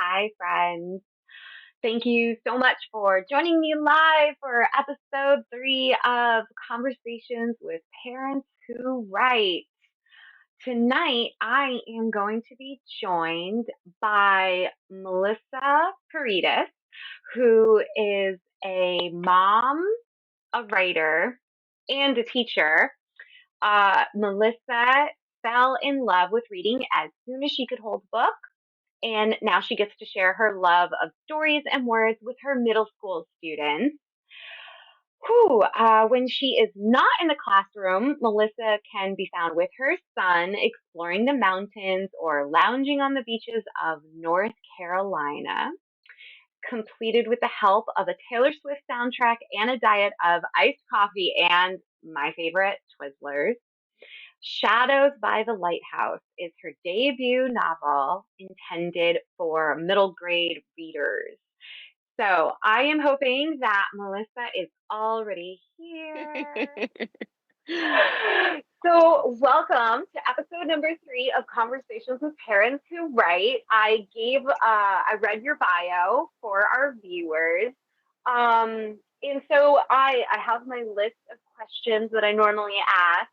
Hi, friends. Thank you so much for joining me live for episode 3 of Conversations with Parents Who Write. Tonight, I am going to be joined by Melissa Puritis, who is a mom, a writer, and a teacher. Melissa fell in love with reading as soon as she could hold a book, and now she gets to share her love of stories and words with her middle school students. When she is not in the classroom, Melissa can be found with her son exploring the mountains or lounging on the beaches of North Carolina, completed with the help of a Taylor Swift soundtrack and a diet of iced coffee and my favorite, Twizzlers. Shadows by the Lighthouse is her debut novel intended for middle grade readers. So I am hoping that Melissa is already here. So welcome to episode number 3 of Conversations with Parents Who Write. I read your bio for our viewers. And so I have my list of questions that I normally ask.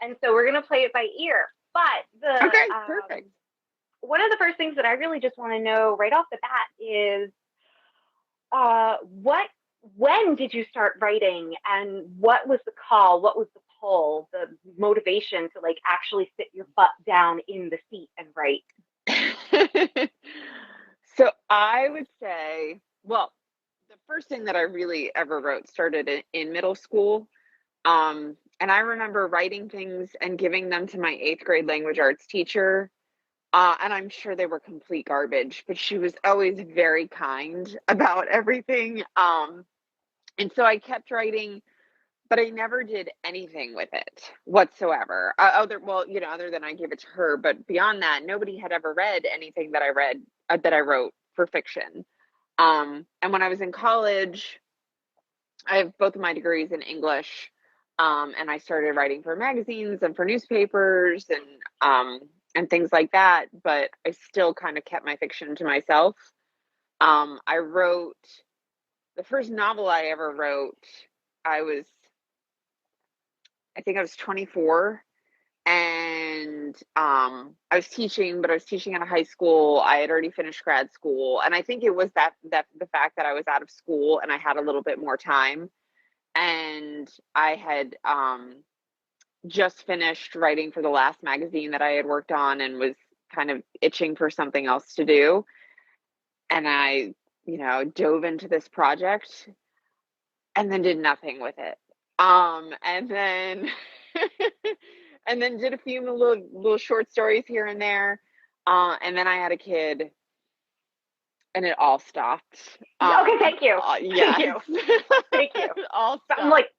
And so we're going to play it by ear. But Okay, perfect. one of the first things that I really just want to know right off the bat is what when did you start writing, and what was the call, what was the pull, the motivation to like actually sit your butt down in the seat and write? So I would say, well, the first thing that I really ever wrote started in middle school. And I remember writing things and giving them to my eighth grade language arts teacher. And I'm sure they were complete garbage, but she was always very kind about everything. And so I kept writing, but I never did anything with it whatsoever. Other than I gave it to her, but beyond that, nobody had ever read anything that that I wrote for fiction. And when I was in college, I have both of my degrees in English, and I started writing for magazines and for newspapers and things like that. But I still kind of kept my fiction to myself. I wrote the first novel I ever wrote. I was I think I was 24, and I was teaching, but I was teaching at a high school. I had already finished grad school, and I think it was that the fact that I was out of school and I had a little bit more time, and I had just finished writing for the last magazine that I had worked on and was kind of itching for something else to do, and I, dove into this project and then did nothing with it. And then and then did a few little short stories here and there. And then I had a kid, and it all stopped. Okay, thank you. Thank Yes, you. Thank you. it all I'm like,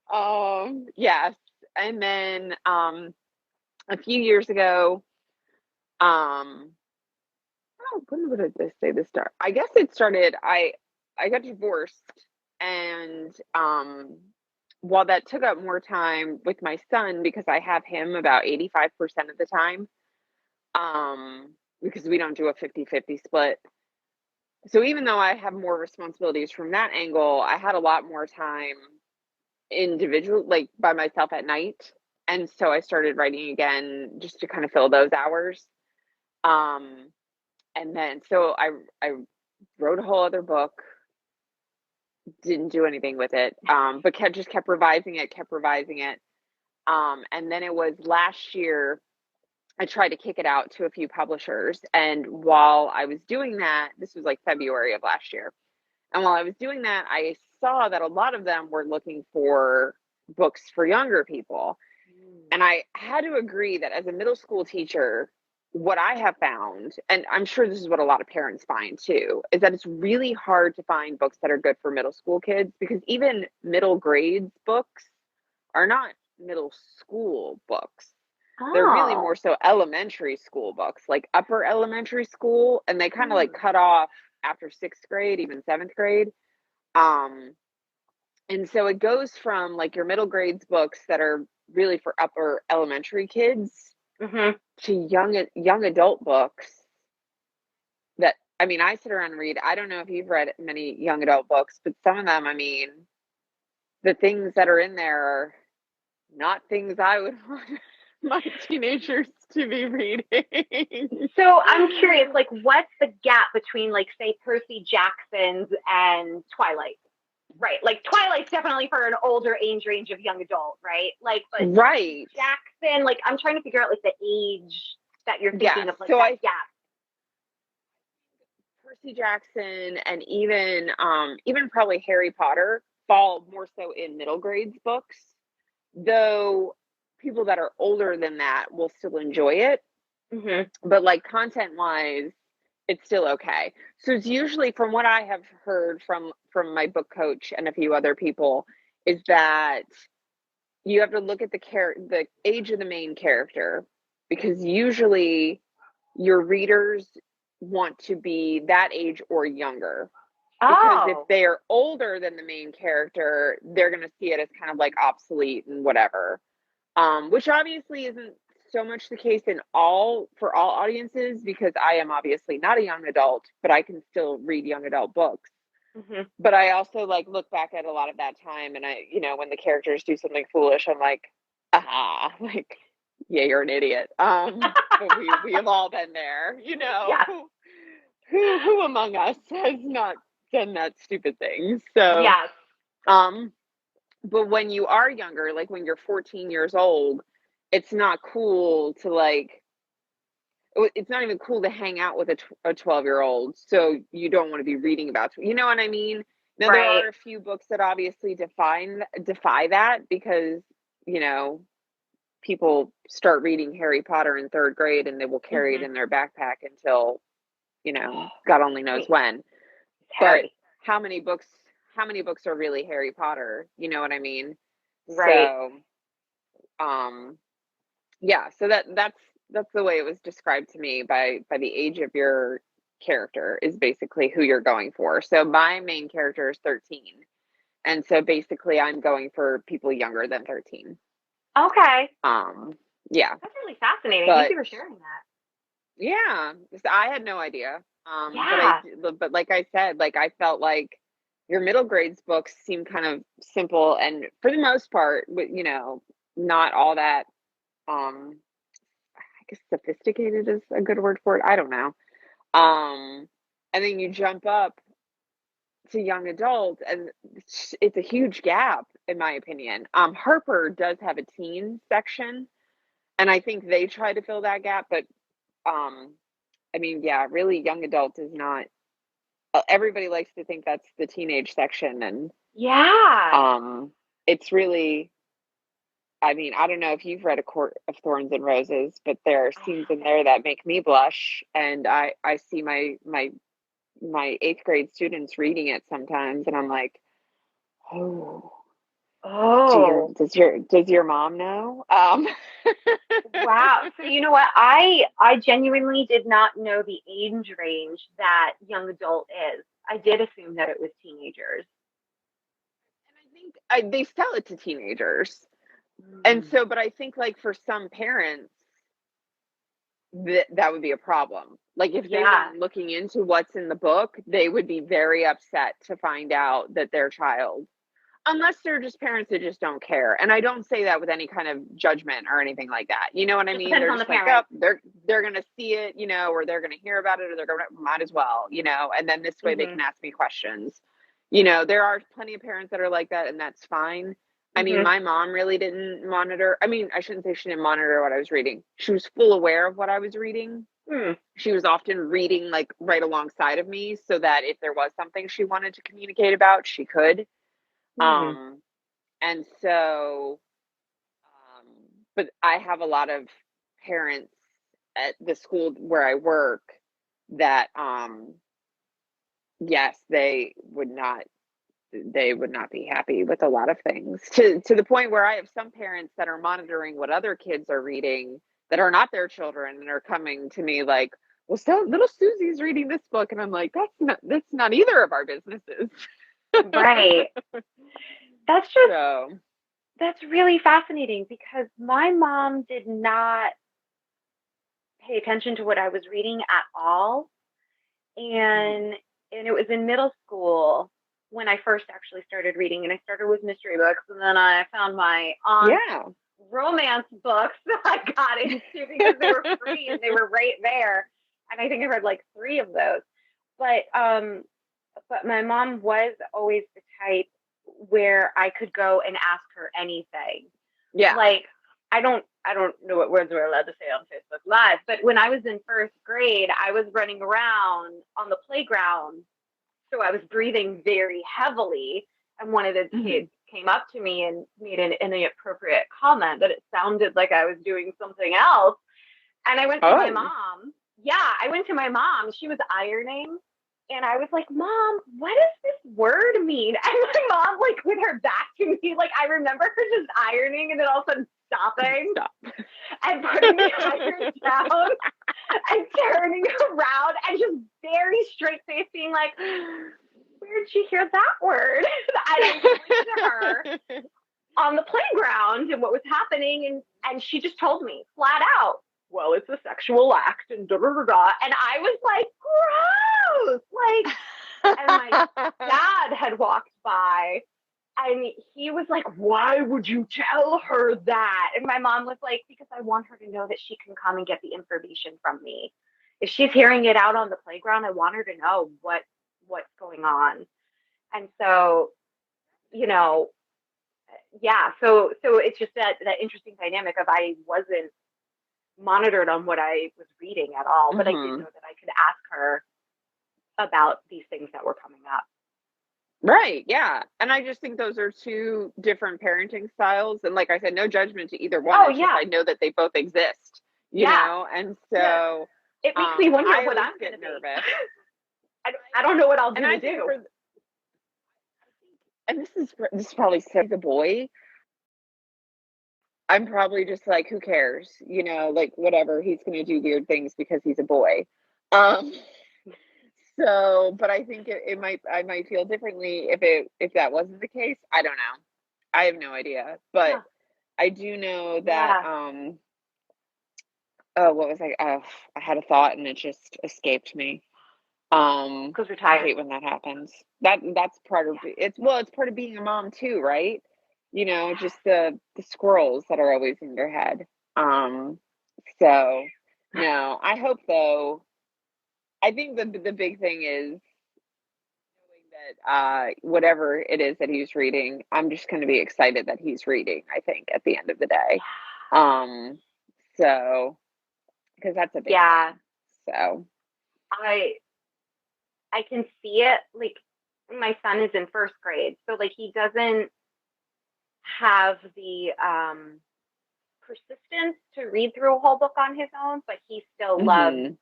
stopped. Yes, and then a few years ago, um, when would I say this start? I guess it started. I got divorced, and while that took up more time with my son because I have him about 85% of the time, because we don't do a 50-50 split. So even though I have more responsibilities from that angle, I had a lot more time individual, like by myself at night. And so I started writing again just to kind of fill those hours. Um, and then so I wrote a whole other book, didn't do anything with it, but kept revising it, kept revising it. And then it was last year I tried to kick it out to a few publishers. And while I was doing that, this was like February of last year. And while I was doing that, I saw that a lot of them were looking for books for younger people. And I had to agree that as a middle school teacher, what I have found, and I'm sure this is what a lot of parents find too, is that it's really hard to find books that are good for middle school kids, because even middle grades books are not middle school books. They're really oh, more so elementary school books, like upper elementary school, and they kind of like hmm. cut off after sixth grade, even seventh grade. Um, and so it goes from like your middle grades books that are really for upper elementary kids Hmm. to young adult books that, I mean, I sit around and read. I don't know if you've read many young adult books, but some of them, I mean, the things that are in there are not things I would want my teenagers to be reading. So I'm curious, like, what's the gap between, like, say, Percy Jackson's and Twilight? Right, like Twilight's definitely for an older age range of young adult, right? Like, but Right. Jackson, like, I'm trying to figure out like the age that you're Yes. thinking of, like So that I gap. Percy Jackson and even probably Harry Potter fall more so in middle grades books, though people that are older than that will still enjoy it. Mm-hmm. But like content wise, it's still okay. So it's usually, from what I have heard from my book coach and a few other people, is that you have to look at the age of the main character, because usually your readers want to be that age or younger. Because if Oh, they are older than the main character, they're going to see it as kind of like obsolete and whatever. Which obviously isn't so much the case for all audiences, because I am obviously not a young adult, but I can still read young adult books. mm-hmm. But I also like look back at a lot of that time, and when the characters do something foolish, I'm like, aha, like, yeah, you're an idiot. But we have all been there, Yeah, who among us has not done that stupid thing? So, yes, um, but when you are younger, like when you're 14 years old, it's not cool to like, it's not even cool to hang out with a 12-year-old. So you don't want to be reading about, you know what I mean? Now, there right. are a few books that obviously defy that, because, you know, people start reading Harry Potter in third grade and they will carry it Mm-hmm. in their backpack until, God only knows Wait, when. it's But Harry, how many books, how many books are really Harry Potter? You know what I mean? right? So, um, yeah, so that's the way it was described to me by the age of your character is basically who you're going for. So my main character is 13. And so basically I'm going for people younger than 13. Okay, Um, yeah, that's really fascinating. Thank but you for sharing that. yeah, I had no idea. Yeah. But like I said, like I felt like your middle grades books seem kind of simple, and for the most part, not all that, um I guess sophisticated is a good word for it. I don't know. Um, and then you jump up to young adult, and it's a huge gap, in my opinion. Harper does have a teen section, and I think they try to fill that gap, but um, I mean, yeah, really, young adult is not. Everybody likes to think that's the teenage section, and Yeah. it's really. I mean, I don't know if you've read A Court of Thorns and Roses, but there are I scenes in haven't. there that make me blush, and I see my eighth grade students reading it sometimes, and I'm like, oh, Oh, does your mom know? wow. So you know what? I genuinely did not know the age range that young adult is. I did assume that it was teenagers. I think they sell it to teenagers, and Mm. so, but I think like for some parents, that would be a problem. Like if they Yeah. weren't looking into what's in the book, they would be very upset to find out that their child, unless they're just parents that just don't care. And I don't say that with any kind of judgment or anything like that. You know what I Just mean? depends They're on the just like, oh, parent. they're gonna see it, or they're gonna hear about it, or they're gonna might as well, and then this way they Mhm. can ask me questions. There are plenty of parents that are like that, and that's fine. I mean, Mhm. my mom really didn't monitor. I mean, I shouldn't say she didn't monitor what I was reading. She was full aware of what I was reading. Hmm. She was often reading like right alongside of me, so that if there was something she wanted to communicate about, she could. Hmm. Um, and so, um, but I have a lot of parents at the school where I work that, yes, they would not be happy with a lot of things, to the point where I have some parents that are monitoring what other kids are reading that are not their children, and are coming to me like, well, so little Susie's reading this book, and I'm like, that's not either of our businesses. Right. That's just So, that's really fascinating because my mom did not pay attention to what I was reading at all. and Mhm. it was in middle school when I first actually started reading, and I started with mystery books, and then I found my aunt's Yeah. romance books that I got into because they were free and they were right there. And I think I read like three of those. But my mom was always the type where I could go and ask her anything. Yeah. Like I don't know what words we're allowed to say on Facebook Live, but when I was in first grade, I was running around on the playground, so I was breathing very heavily, and one of the Mhm. kids came up to me and made an inappropriate comment that it sounded like I was doing something else. And I went to my Oh. mom. Yeah, I went to my mom. She was ironing. And I was like, Mom, what does this word mean? And my mom, like, with her back to me, like, I remember her just ironing and then all of a sudden stopping Stop. and putting the iron down and turning around and just very straight face being like, where did she hear that word? And I explained to her on the playground and what was happening, and she just told me flat out, well, it's a sexual act and da da da da. And I was like, gross. Like, and my dad had walked by and he was like, why would you tell her that? And my mom was like, because I want her to know that she can come and get the information from me. If she's hearing it out on the playground, I want her to know what's going on. And so, you know, yeah, so it's just that interesting dynamic of I wasn't monitored on what I was reading at all, but I did Mhm. know that I could ask her about these things that were coming up. Right, yeah, and I just think those are 2 different parenting styles, and like I said, no judgment to either one, Oh it's just yeah, I know that they both exist, yeah, and yeah. so, It makes me wonder I what always I'm gonna get be. nervous. I don't know what I'll And do to I think do. and this is probably so the boy, I'm probably just like, "Who cares?" Like, whatever, he's gonna do weird things because he's a boy. Um, so, but I think I might feel differently if that wasn't the case, I don't know. I have no idea, but Huh, I do know that, yeah, oh, what was I had a thought and it just escaped me. because we're I tired. hate when that happens. That's part of Yeah, it's part of being a mom too, right? Just yeah. the squirrels that are always in your head. Um, so no, I hope though. I think the big thing is knowing that whatever it is that he's reading, I'm just going to be excited that he's reading. I think at the end of the day, um, so because that's a big Yeah, thing. So I I can see it. Like my son is in first grade, so like he doesn't have the persistence to read through a whole book on his own, but he still loves hmm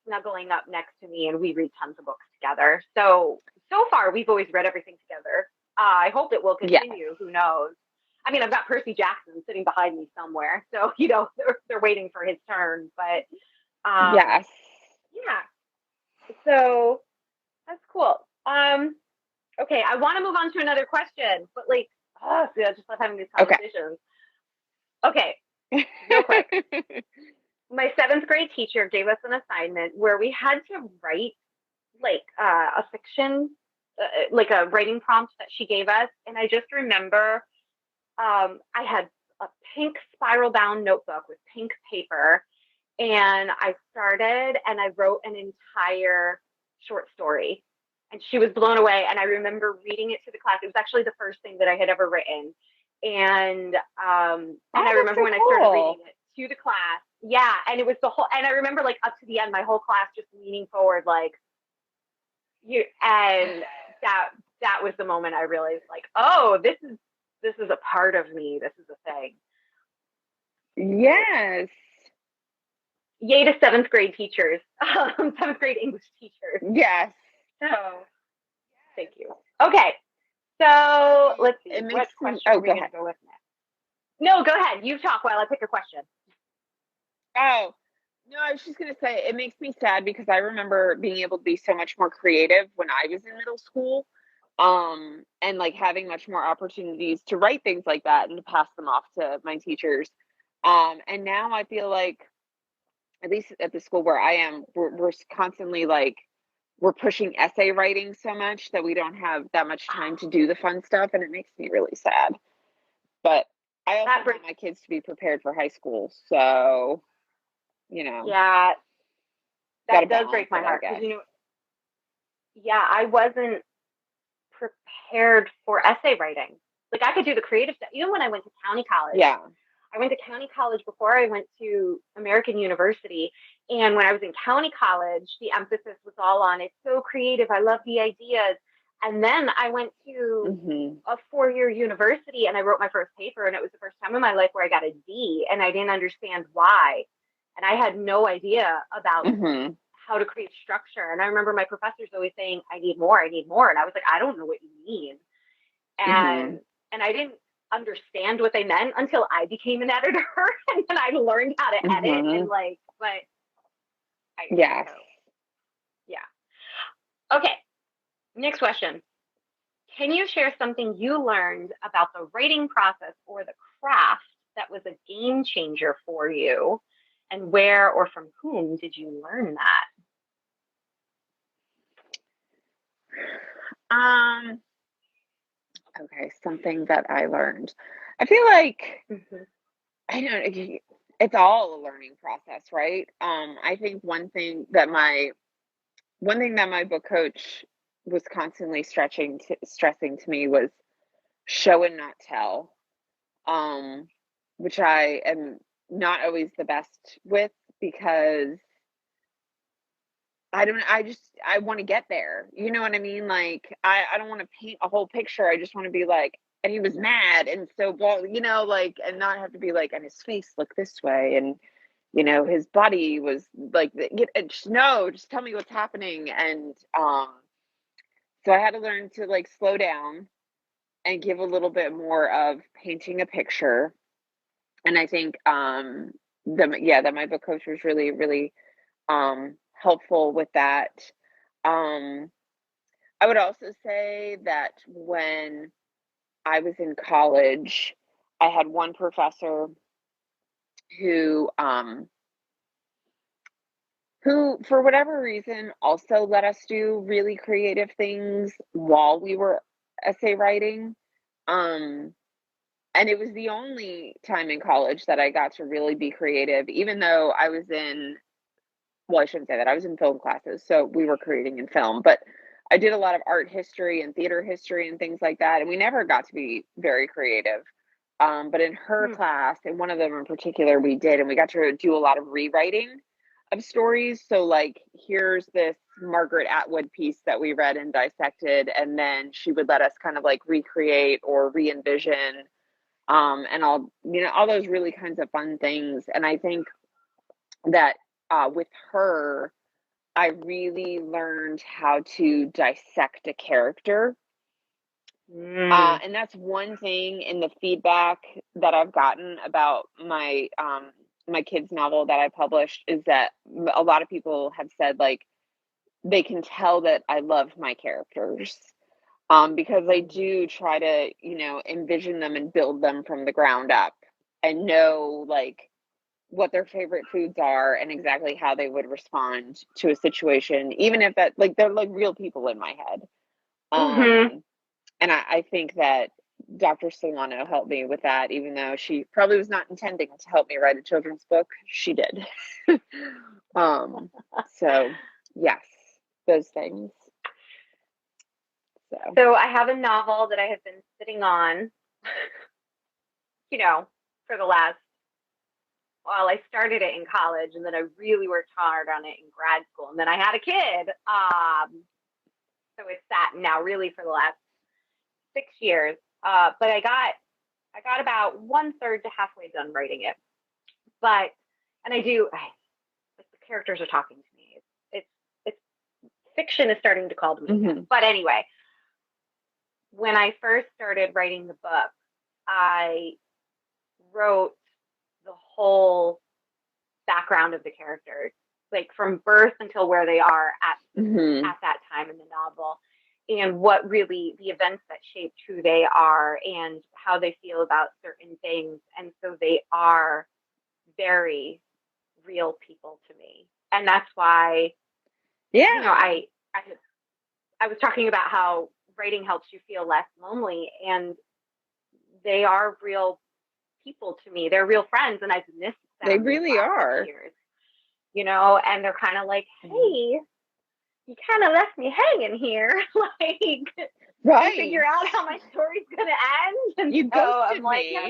snuggling up next to me and we read tons of books together. So far we've always read everything together. I hope it will yes, continue. Who knows? I mean, I've got Percy Jackson sitting behind me somewhere, so they're waiting for his turn. But yes, yeah, so that's cool. Okay, I want to move on to another question, but like, oh, see, I just love having these okay. conversations. Okay, real quick. My seventh grade teacher gave us an assignment where we had to write like a fiction, like a writing prompt that she gave us. And I just remember I had a pink spiral bound notebook with pink paper. And I started and I wrote an entire short story. And she was blown away. And I remember reading it to the class. It was actually the first thing that I had ever written. And I Oh, that's remember so when I started reading cool. it to the class. Yeah, and it was the whole. And I remember like up to the end, my whole class just leaning forward, like you. And that that was the moment I realized, like, oh, this is a part of me. This is a thing. So Yes, yay to seventh grade teachers, seventh grade English teachers. yes. So thank you. Okay, so let's It see. What makes me. question Oh, are we go going ahead. to go with next? No, go ahead. You talk while I pick a question. Oh, no, I was just gonna say it makes me sad because I remember being able to be so much more creative when I was in middle school, and like having much more opportunities to write things like that and to pass them off to my teachers. And now I feel like, at least at the school where I am, we're constantly like we're pushing essay writing so much that we don't have that much time to do the fun stuff, and it makes me really sad. But I also That want my kids to be prepared for high school, so yeah, got to that does balance break my it, I heart because guess. yeah, I wasn't prepared for essay writing. Like I could do the creative stuff. Even when I went to county college, Yeah. I went to county college before I went to American University. And when I was in county college, the emphasis was all on it's so creative. I love the ideas. And then I went to Mhm. a 4-year university and I wrote my first paper. And it was the first time in my life where I got a D and I didn't understand why. And I had no idea about Mhm. how to create structure. And I remember my professors always saying, I need more, I need more. And I was like, I don't know what you mean. Mhm. And I didn't understand what they meant until I became an editor and then I learned how to edit and Mhm. like but I Yes. so yeah. Okay, next question. Can you share something you learned about the writing process or the craft that was a game changer for you? And where or from whom did you learn that? Um, okay, something that I learned. I feel like Mm-hmm. I don't know, it's all a learning process, right? I think one thing that my book coach was constantly stressing to me was show and not tell. Um, which I am not always the best with because I want to get there. You know what I mean? Like I don't want to paint a whole picture. I just want to be like, and he was mad and so blah, like, and not have to be like, and his face looked this way, and his body was like, just, no, just tell me what's happening. And so I had to learn to like slow down and give a little bit more of painting a picture. And I think that my book coach was really, really helpful with that. Um, I would also say that when I was in college, I had one professor who um, who, for whatever reason, also let us do really creative things while we were essay writing. Um, and it was the only time in college that I got to really be creative, even though I was in, well, I shouldn't say that. I was in film classes, so we were creating in film, but I did a lot of art history and theater history and things like that, and we never got to be very creative. But in her Hmm. class, in one of them in particular, we did, and we got to do a lot of rewriting of stories. So, like, here's this Margaret Atwood piece that we read and dissected, and then she would let us kind of like recreate or re envision, and all those really kinds of fun things. And I think that with her, I really learned how to dissect a character. Mm. And that's one thing in the feedback that I've gotten about my kids' novel that I published is that a lot of people have said like they can tell that I love my characters. Because I Mm. do try to, envision them and build them from the ground up and know like what their favorite foods are and exactly how they would respond to a situation, even if that like they're like real people in my head. Mm-hmm. And I think that Dr. Solano helped me with that, even though she probably was not intending to help me write a children's book. She did. um, so yes, those things. So So I have a novel that I have been sitting on, you know, for the last, well, I started it in college and then I really worked hard on it in grad school. And then I had a kid. So it's sat now really for the last 6 years. But I got about one third to halfway done writing it. But, and like the characters are talking to me. It's fiction is starting to call to me again. mhm. But anyway, when I first started writing the book, I wrote the whole background of the characters, like from birth until where they are Mhm. at that time in the novel, and what really the events that shaped who they are and how they feel about certain things. And so they are very real people to me. And that's why, Yeah. I I, I was talking about how writing helps you feel less lonely, and they are real people to me. They're real friends, and I've missed They them these really last few are. years. You know, and they're kind of like, Mhm. hey, you kind of left me hanging here. Like, couldn't Right. figure out how my story's going to end. And You so I'm ghosted like, yes,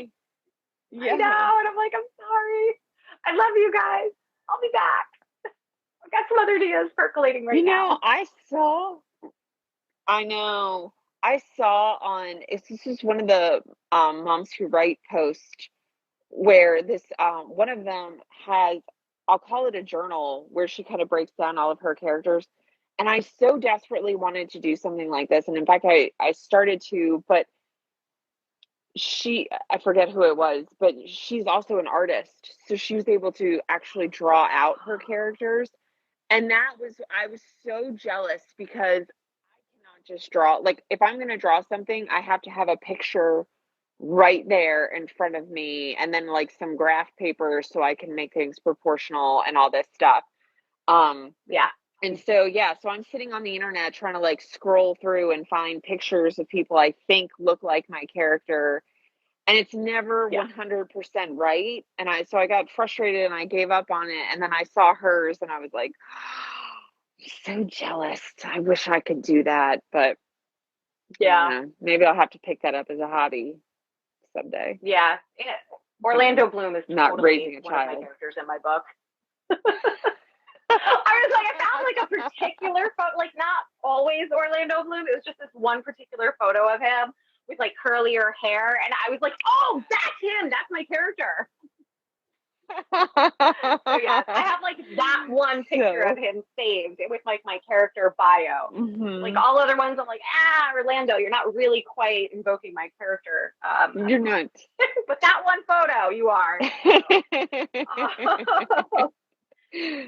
me. I Yeah. know. And I'm like, I'm sorry. I love you guys. I'll be back. I've got some other ideas percolating right now. I know. I saw on this is one of the moms who write post where this one of them has, I'll call it a journal, where she kind of breaks down all of her characters. And I so desperately wanted to do something like this. And in fact I started to, but I forget who it was, but she's also an artist. So she was able to actually draw out her characters. And I was so jealous because I cannot just draw. Like, if I'm going to draw something, I have to have a picture right there in front of me, and then like some graph paper so I can make things proportional and all this stuff. Um, Yeah. and so, yeah, so I'm sitting on the internet trying to like scroll through and find pictures of people I think look like my character, and it's never Yeah. 100% right. And so I got frustrated and I gave up on it. And then I saw hers and I was like, so jealous. I wish I could do that, but I don't Yeah. know. Maybe I'll have to pick that up as a hobby someday. Yeah. I'm Orlando Bloom is not totally raising a one of my child. characters in my book. I was like, I found like a particular photo, like not always Orlando Bloom. It was just this one particular photo of him with like curlier hair, and I was like, oh, that's him. That's my character. So yes, I have like that one picture of So, him saved with like my character bio. Like mhm. all other ones, I'm like, Orlando, you're not really quite invoking my character. You're not. But that one photo, you are. So.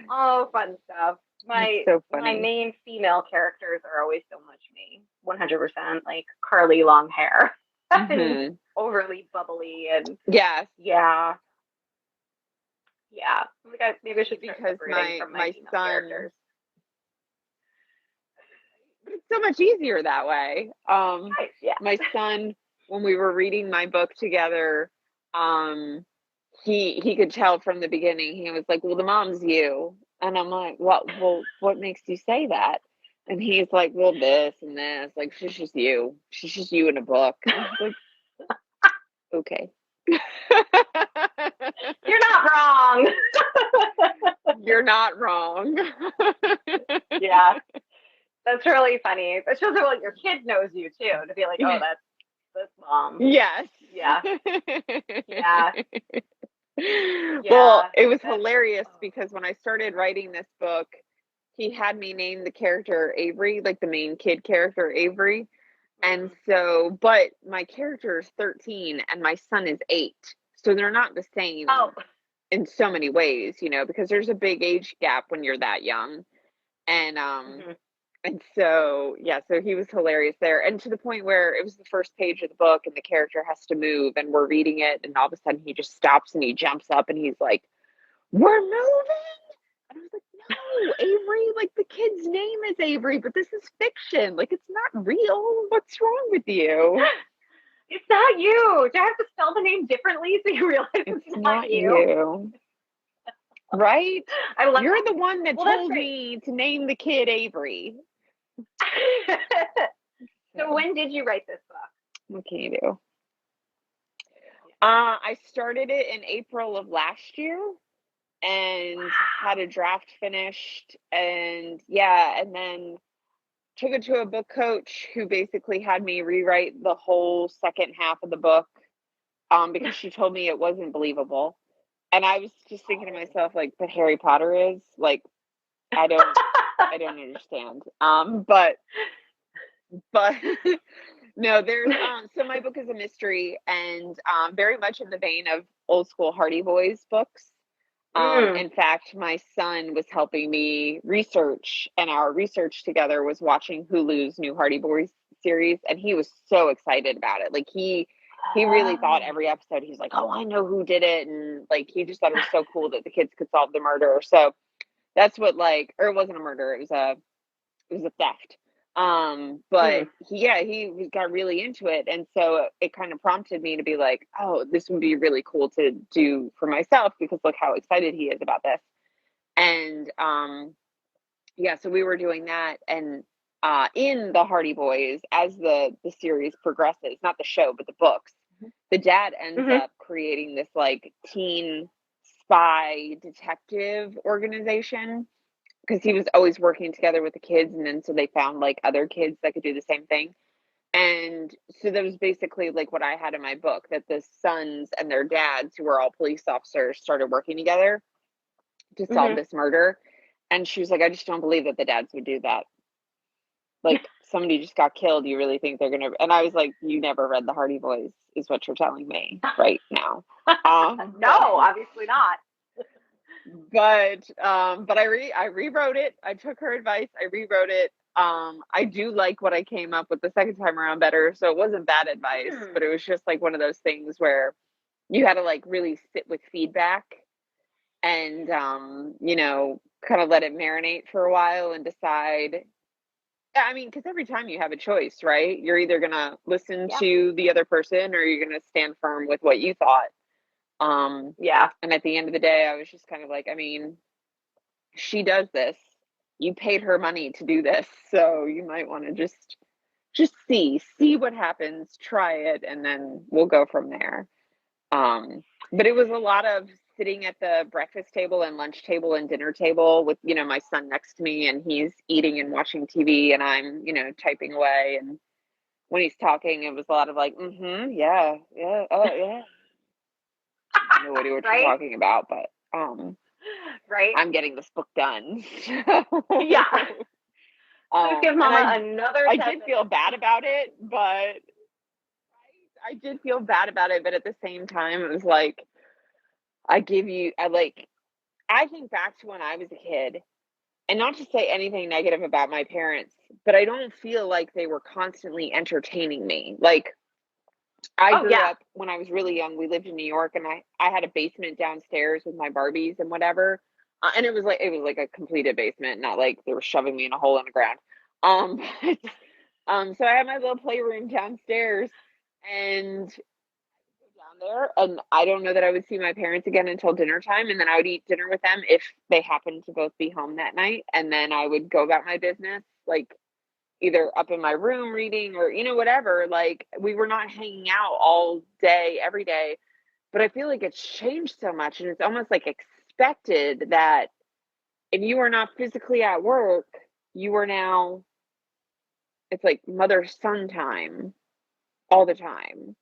Oh, fun stuff. That's My so my funny. main female characters are always so much me. 100% like curly long hair and Hmm. overly bubbly and Yes, yeah. Yeah. Maybe I should start because separating from my my female son, characters. it's so much easier that way. Right. Yeah. My son, when we were reading my book together, um, he could tell from the beginning. He was like, "Well, the mom's you," and I'm like, "What? Well, what makes you say that?" And he's like, "Well, this and this. Like, she's just you. She's just you in a book." I was like, "Okay." You're not wrong. You're not wrong. Yeah. That's really funny. It shows that like your kid knows you too, to be like, oh, that's mom. Yes. Yeah. Yeah. Well, Yeah. it was That's hilarious oh. because when I started writing this book, he had me name the character Avery, like the main kid character Avery. And Mm. so, but my character is 13 and my son is 8. So they're not the Oh. same in so many ways, because there's a big age gap when you're that young. And Mhm. so, yeah, so he was hilarious there. And to the point where it was the first page of the book and the character has to move and we're reading it and all of a sudden he just stops and he jumps up and he's like, "We're moving." And I was like, "No, Avery, like the kid's name is Avery, but this is fiction. Like it's not real. What's wrong with you?" It's not you. Do I have to spell the name differently so you realize it's It's not not you? you. Right? I love You're that. the one that Well, that's told great. me to name the kid Avery. So So, when did you write this book? what can you do? I started it in April of last year and had a Wow. draft finished and yeah, and then took it to a book coach who basically had me rewrite the whole second half of the book because she told me it wasn't believable. And I was just thinking to myself like, but Harry Potter is like I don't I don't understand. But no, there's so my book is a mystery and very much in the vein of old school Hardy Boys books. Mm. In fact, my son was helping me research, and our research together was watching Hulu's new Hardy Boys series, and he was so excited about it. Like he really thought every Oh. episode, he's like, "Oh, I know who did it," and like he just thought it was so cool that the kids could solve the murder. So that's what like, or it wasn't a murder, it it was a theft. But Mm. he got really into it. And so it kind of prompted me to be like, oh, this would be really cool to do for myself because look how excited he is about this. And yeah, so we were doing that. And in the Hardy Boys, as the series progresses, not the show, but the books, the dad ends Mhm. up creating this like teen spy detective organization because he was always working together with the kids, and then so they found like other kids that could do the same thing. And so that was basically like what I had in my book, that the sons and their dads, who were all police officers, started working together to solve Mhm. this murder. And she was like, I just don't believe that the dads would do that. Like, somebody just got killed. You really think they're gonna? And I was like, you never read the Hardy Boys, is what you're telling me right now. But No, obviously not. I rewrote it. I took her advice. I rewrote it. I do like what I came up with the second time around better. So it wasn't bad advice, Hmm. but it was just like one of those things where you had to like really sit with feedback and kind of let it marinate for a while and decide. Yeah, I mean, because every time you have a choice, right? You're either gonna listen Yeah. to the other person or you're gonna stand firm with what you thought. Yeah. And at the end of the day, I was just kind of like, I mean, she does this. You paid her money to do this, so you might want to just see what happens, try it, and then we'll go from there. But it was a lot of sitting at the breakfast table and lunch table and dinner table with, my son next to me, and he's eating and watching TV and I'm, typing away. And when he's talking, it was a lot of like, yeah, yeah, oh yeah. No idea what you're Right? talking about, but Right? I'm getting this book done. Yeah. Let's give And Mama I another I 10 did feel minutes. bad about it, but I did feel bad about it, but at the same time, it was like I think back to when I was a kid, and not to say anything negative about my parents, but I don't feel like they were constantly entertaining me. Like I Oh, grew yeah. up when I was really young. We lived in New York, and I had a basement downstairs with my Barbies and whatever. And it was like a completed basement, not like they were shoving me in a hole in the ground. But, so I had my little playroom downstairs, and down there, and I don't know that I would see my parents again until dinner time, and then I would eat dinner with them if they happened to both be home that night, and then I would go about my business, like either up in my room reading or whatever. Like we were not hanging out all day every day, but I feel like it's changed so much, and it's almost like expected that if you are not physically at work, you are now, it's like mother son time all the time.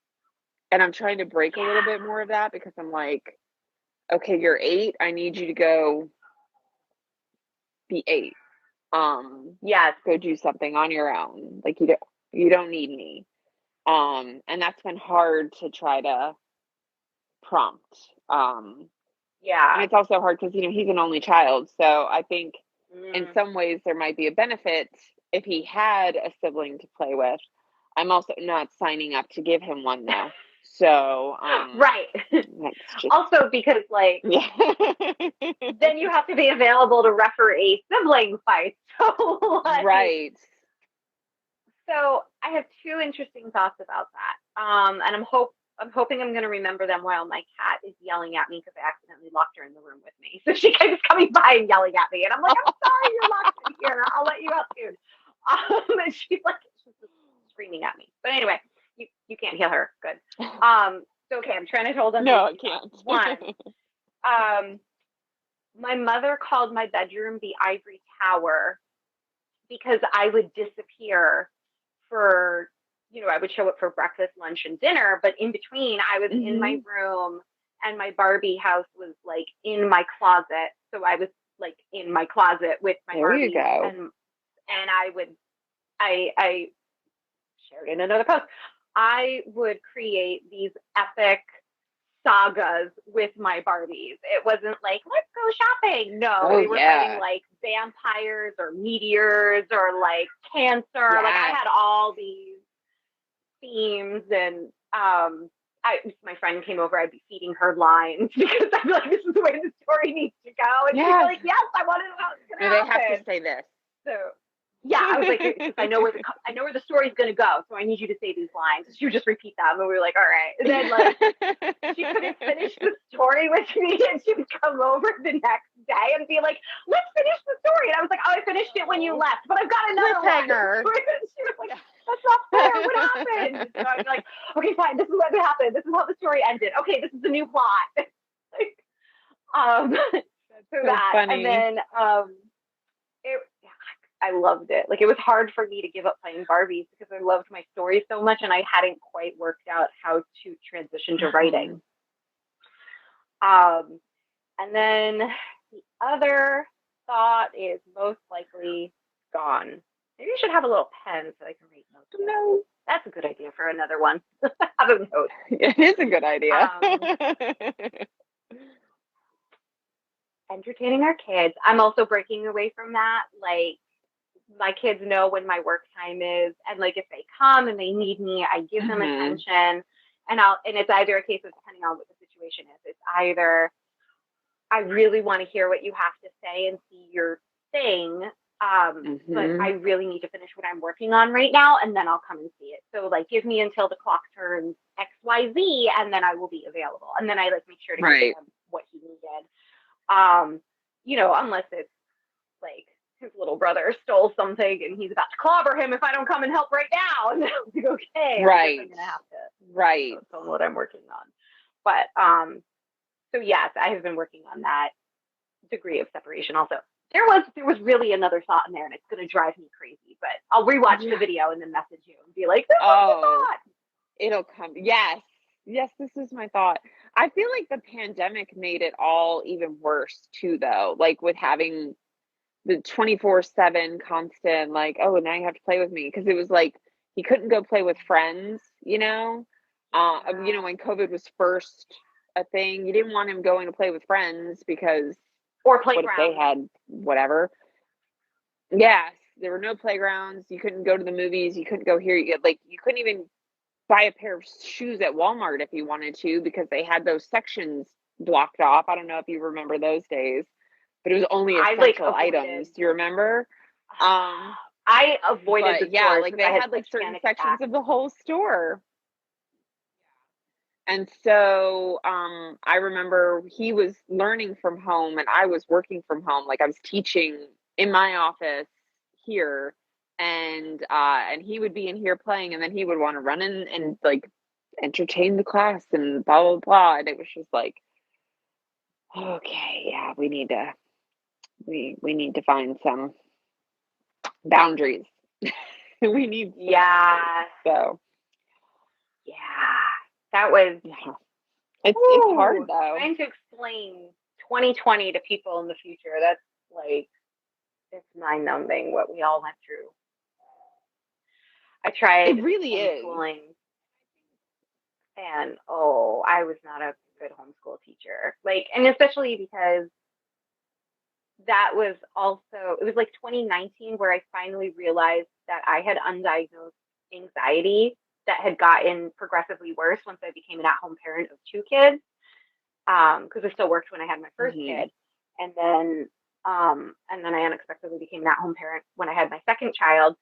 And I'm trying to break a little Yeah. bit more of that because I'm like, okay, you're 8. I need you to go be 8. Yes. Go do something on your own. Like you don't need me. And that's been hard to try to prompt. And Yeah. it's also hard because he's an only child. So I think in Mm. some ways there might be a benefit if he had a sibling to play with. I'm also not signing up to give him one though. So Right. that's just Also, because, like, yeah. then you have to be available to referee sibling fights. So, like, Right. so I have two interesting thoughts about that. And I'm hoping I'm going to remember them while my cat is yelling at me because I accidentally locked her in the room with me. So she keeps coming by and yelling at me, and I'm like, I'm sorry, you're locked in here. I'll let you out soon. And she's just screaming at me. But anyway, you can't hear her. Good. So okay, I'm trying to hold on to No, these I two thoughts. can't. One, um, my mother called my bedroom the ivory tower because I would disappear for, I would show up for breakfast, lunch, and dinner, but in between, I was in my Hmm. room and my Barbie house was like in my closet. So I was like in my closet with my There you Barbies, go. and I shared in another post. I would create these epic sagas with my Barbies. It wasn't like, let's go shopping. No, Oh they were fighting yeah. like vampires or meteors or like cancer. Like I Yeah. had all these themes, and my friend came over, I'd be feeding her lines because I'd be like, this is the way the story needs to go. And she'd be Yeah. like, yes, I want to know how it's No, gonna they have to happen. say this. So yeah, I was like, because I know where the story's gonna go, so I need you to say these lines. She would just repeat them, and we were like, all right. And then like she couldn't finish the story with me, and she would come over the next day and be like, let's finish the story. And I was like, oh, I finished it when you Oh, left, but I've got another one. cliffhanger. She was like, that's not fair. What happened? So I was like, okay, fine. This is what happened. This is how the story ended. Okay, this is the new plot. Like, um, That's so so that, and funny. then it, I loved it. Like it was hard for me to give up playing Barbies because I loved my story so much, and I hadn't quite worked out how to transition to writing. Um, and then the other thought is most likely gone. Maybe you should have a little pen so I can write notes. No, That's a good idea for another one. Have a note. it is a good idea. Um, Entertaining our kids. I'm also breaking away from that. Like my kids know when my work time is, and like if they come and they need me, I give them Hmm. attention. And it's either a case of, depending on what the situation is, it's either I really want to hear what you have to say and see your thing. But I Hmm. really need to finish what I'm working on right now, and then I'll come and see it. So like, give me until the clock turns XYZ, and then I will be available. And then I like make sure to give Right. him what he needed. Um, unless it's like his little brother stole something and he's about to clobber him if I don't come and help right now. And I'll be okay. I guess I'm Right. gonna have to Right. postpone what I'm working on. But so yes, I have been working on that degree of separation also. There was really another thought in there, and it's going to drive me crazy. But I'll rewatch the Yeah. video and then message you and be like, "This was the Oh, thought." it'll come. Yes. Yes, this is my thought. I feel like the pandemic made it all even worse too, though. Like with having the 24/7 constant, like, oh, now you have to play with me. Because it was like he couldn't go play with friends, you know? Yeah. When COVID was first a thing, you didn't want him going to play with friends because Or what if they playground. had whatever? Yes, there were no playgrounds. You couldn't go to the movies. You couldn't go here. You couldn't even buy a pair of shoes at Walmart if you wanted to because they had those sections blocked off. I don't know if you remember those days, but it was only I like essential avoided. items. Do you remember? Um, I avoided the but yeah, stores like because they I had had like such certain panic sections attacks. of the whole store. And so I remember he was learning from home and I was working from home. Like I was teaching in my office here and he would be in here playing and then he would want to run in and like entertain the class and blah blah blah. And it was just like, okay, yeah, we need to find some boundaries. We need some boundaries. Yeah, So yeah. That was yeah. It's hard whoo, though. trying to explain 2020 to people in the future. That's like it's mind numbing what we all went through. I It tried really is. homeschooling, and oh, I was not a good homeschool teacher. Like, and especially because that was also, it was like 2019 where I finally realized that I had undiagnosed anxiety that had gotten progressively worse once I became an at-home parent of two kids. Because I still worked when I had my first Hmm. kid, and then I unexpectedly became an at-home parent when I had my second child,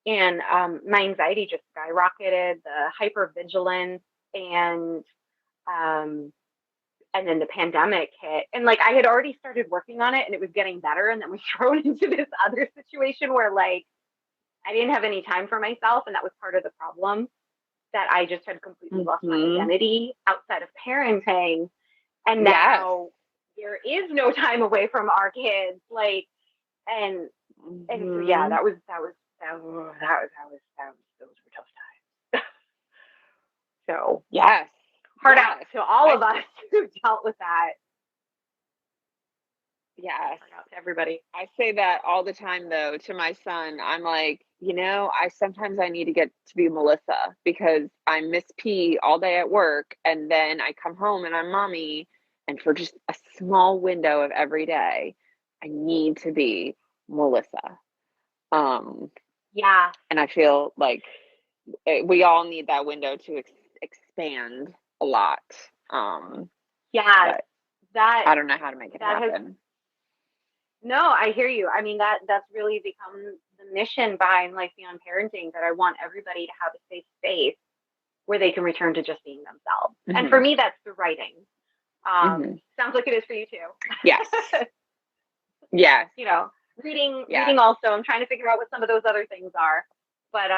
and my anxiety just skyrocketed, the hypervigilance, and um, and then the pandemic hit, and like I had already started working on it, and it was getting better, and then was thrown into this other situation where like I didn't have any time for myself, and that was part of the problem that I just had completely lost my Hmm. identity outside of parenting, and Yes. now there is no time away from our kids, like, and so yeah, Hmm. that was those were tough times. So Yes. heart out Yes. to all I of us who dealt with that. yes. Heart out to everybody. I say that all the time though to my son. I'm like, I sometimes I need to get to be Melissa because I miss P all day at work and then I come home and I'm mommy and for just a small window of every day, I need to be Melissa. Um Yeah, and I feel like we all need that window to expand a lot. Um yeah, but that I don't know how to make it that has happen. no. I hear you. I mean that's really become the mission behind Life Beyond Parenting, that I want everybody to have a safe space where they can return to just being themselves. And for Mhm. me, that's the writing. Mhm. Sounds like it is for you too. Yes. Yes. You know, reading Yes. also. I'm trying to figure out what some of those other things are. But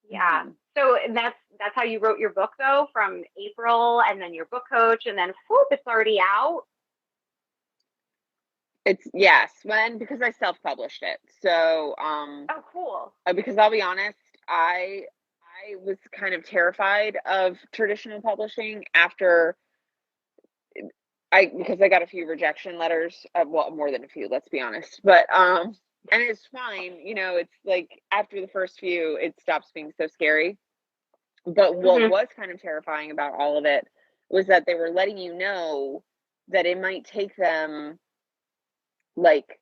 yeah. Mhm. So that's how you wrote your book though, from April, and then your book coach, and then whoop, it's already out. It's yes, because I self-published it. So, Oh, cool. because I'll be honest, I was kind of terrified of traditional publishing after because I got a few rejection letters, well, more than a few, let's be honest. But and it's fine, it's like after the first few, it stops being so scary. But what Mhm. was kind of terrifying about all of it was that they were letting you know that it might take them like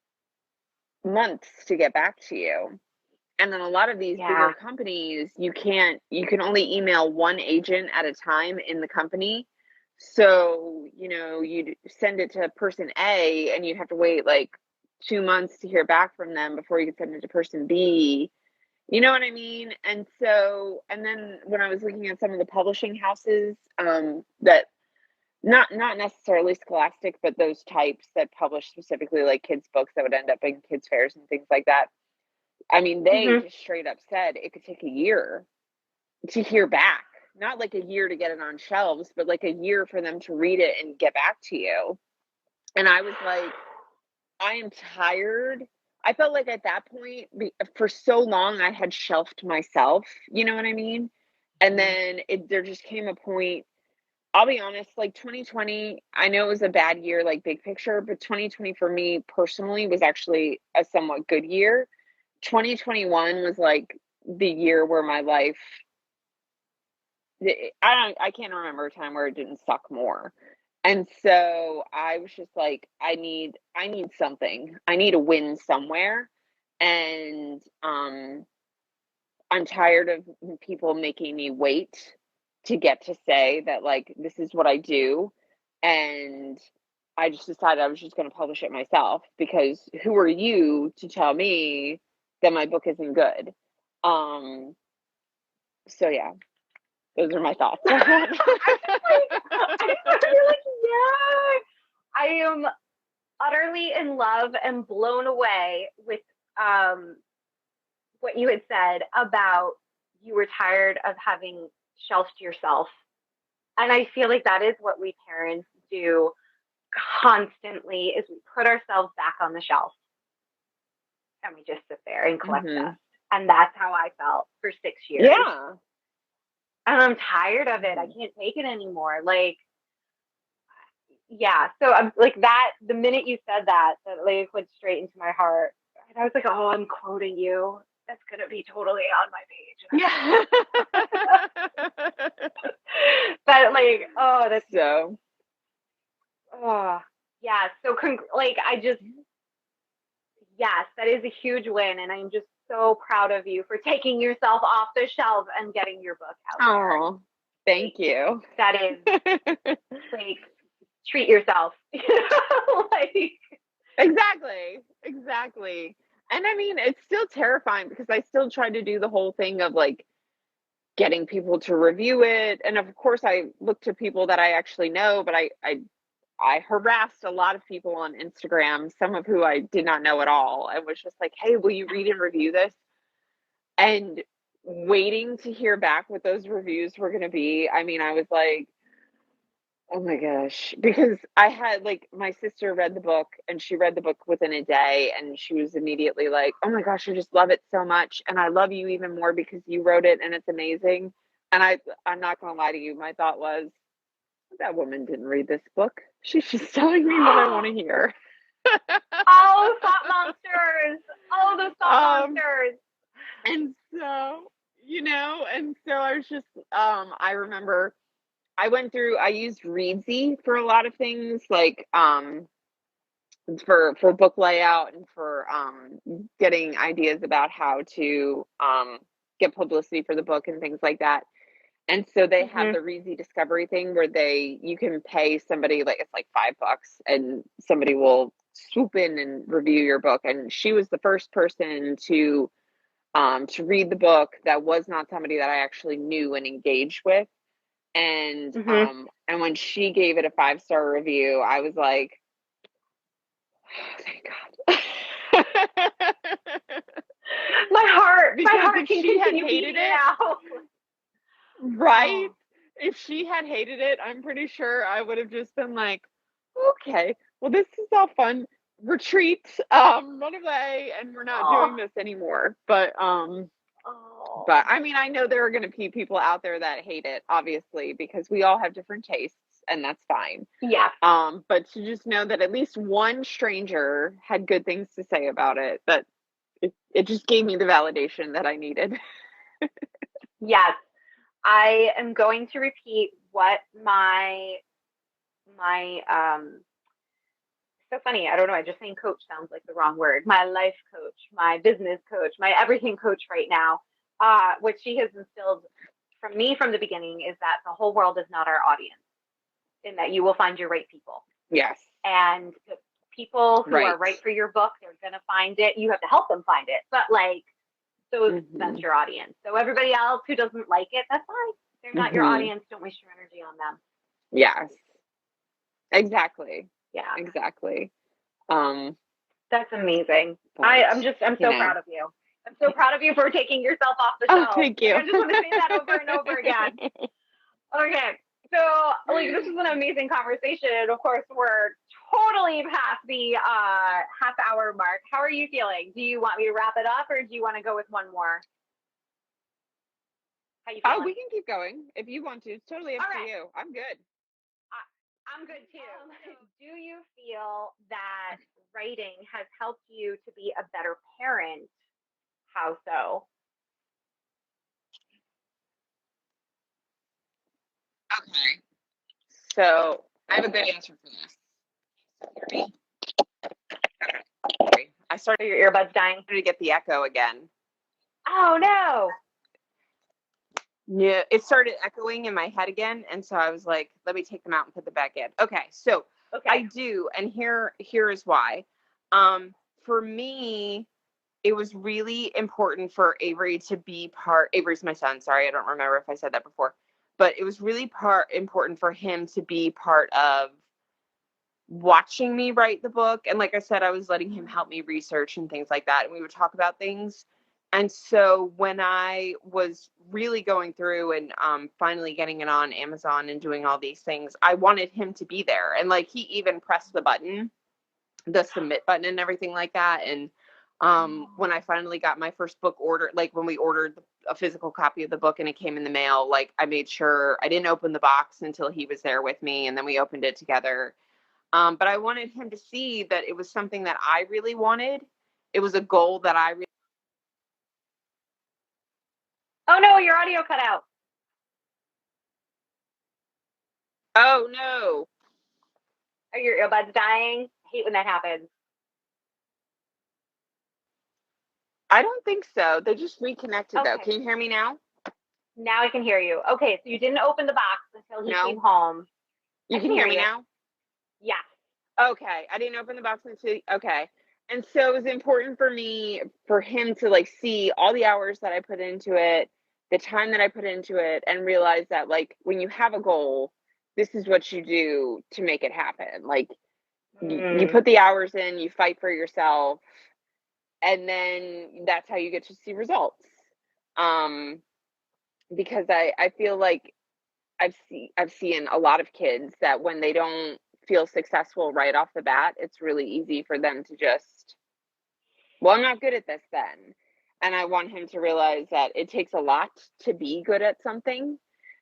months to get back to you. And then a lot of these bigger Yeah. companies, you can only email one agent at a time in the company. So, you'd send it to person A and you'd have to wait like 2 months to hear back from them before you could send it to person B. You know what I mean? And then when I was looking at some of the publishing houses, that not necessarily Scholastic, but those types that publish specifically like kids' books that would end up in kids' fairs and things like that. I mean, they Mhm. just straight up said it could take a year to hear back. Not like a year to get it on shelves, but like a year for them to read it and get back to you. And I was like, I am tired. I felt like at that point, for so long, I had shelved myself. You know what I mean? And Mhm. then there just came a point. I'll be honest, like 2020, I know it was a bad year, like big picture, but 2020 for me personally was actually a somewhat good year. 2021 was like the year where my life, I can't remember a time where it didn't suck more. And so I was just like, I need something. I need a win somewhere. And I'm tired of people making me wait to get to say that like this is what I do. And I just decided I was just going to publish it myself because who are you to tell me that my book isn't good? Um so yeah, those are my thoughts on that. You're like, yeah. I am utterly in love and blown away with um what you had said about you were tired of having shelved yourself. And I feel like that is what we parents do constantly, is we put ourselves back on the shelf and we just sit there and collect Mhm. dust. And that's how I felt for 6 years. Yeah. And I'm tired of it. I Mhm. can't take it anymore. Like, yeah. So I'm like that. The minute you said that, like went straight into my heart. And I was like, oh, I'm quoting you. That's gonna be totally on my Yeah. page. But like, oh, that's So, oh yeah. So like I just yes, that is a huge win, and I'm just so proud of you for taking yourself off the shelf and getting your book out there. oh, thank Like you. that is like treat yourself. Like Exactly. Exactly. And I mean, it's still terrifying because I still try to do the whole thing of like getting people to review it. And of course, I look to people that I actually know, but I harassed a lot of people on Instagram, some of who I did not know at all, and was just like, "Hey, will you read and review this?" And waiting to hear back what those reviews were going to be. I mean, I was like, oh my gosh, because I had like my sister read the book and she read the book within a day and she was immediately like, "Oh my gosh, I just love it so much and I love you even more because you wrote it and it's amazing." And I'm not going to lie to you, my thought was that woman didn't read this book. She's just telling me what I want to hear. oh, thought monsters. Oh, those thought um monsters. and so, and so I was just I remember I used Readsy for a lot of things, like for book layout and for getting ideas about how to get publicity for the book and things like that. And so they have Mhm. the Readsy Discovery thing where you can pay somebody, like it's like $5 and somebody will swoop in and review your book. And she was the first person to read the book that was not somebody that I actually knew and engaged with. Mhm. And when she gave it a 5-star review, I was like, oh, thank God. My Because heart if can she had continue hated beating it, now. right? Oh, If she had hated it, I'm pretty sure I would have just been like, okay, well, this is all fun. Retreat, run away, and we're not doing oh, this anymore. oh. But I mean, I know there are going to be people out there that hate it, obviously, because we all have different tastes, and that's fine. Yeah. But to just know that at least one stranger had good things to say about it, that it just gave me the validation that I needed. Yes. I am going to repeat what my so funny. I don't know. I just saying coach sounds like the wrong word. My life coach, my business coach, my everything coach right now. What she has instilled from me from the beginning is that the whole world is not our audience, and that you will find your right people. Yes. And the people who are Right. right for your book, they're gonna find it. You have to help them find it, but like that's Hmm. your audience. So everybody else who doesn't like it, that's fine. They're not your Hmm. audience. Don't waste your energy on them. Yes. Exactly. Yeah, Exactly. Um, that's amazing. but I'm you so know. proud of you. I'm so proud of you for taking yourself off the Oh, shelf. thank Like you. I just want to say that over and over again. Okay. So like this is an amazing conversation. And of course we're totally past the half hour mark. How are you feeling? Do you want me to wrap it up or do you want to go with one more? How you Oh, feeling? we can keep going if you want to. It's totally up All to right. you. I'm good. I'm good too. Do you feel that writing has helped you to be a better parent? How so? Okay. So I have a good answer for this. Sorry. I started Are your earbuds dying? to get the echo again. Oh no. Yeah, it started echoing in my head again, and so I was like, let me take them out and put them back in. Okay, so I Okay. do, and here is why. Um, for me, it was really important for Avery to be part. Avery's my son. Sorry, I don't remember if I said that before, but it was really part important for him to be part of watching me write the book. And like I said, I was letting him help me research and things like that. And we would talk about things. And so when I was really going through and finally getting it on Amazon and doing all these things, I wanted him to be there. And like he even pressed the button, the submit button and everything like that. And when I finally got my first book order, like when we ordered a physical copy of the book and it came in the mail, like I made sure I didn't open the box until he was there with me. And then we opened it together, but I wanted him to see that it was something that I really wanted. It was a goal that I really. Oh no, your audio cut out. Oh no, Are your earbuds dying? I hate when that happens. I don't think so. They just reconnected though. Okay. Can you hear me now? Now I can hear you. Okay, so you didn't open the box until he came No, home. you I can can hear hear me you. now. Yes. Okay, I didn't open the box until okay. And so it was important for me for him to like see all the hours that I put into it, the time that I put into it, and realize that like when you have a goal, this is what you do to make it happen. Like you Mm. put the hours in, you fight for yourself, and then that's how you get to see results. Um, because I feel like I've seen a lot of kids that when they don't feel successful right off the bat, it's really easy for them to just, well, I'm not good at this then. And I want him to realize that it takes a lot to be good at something.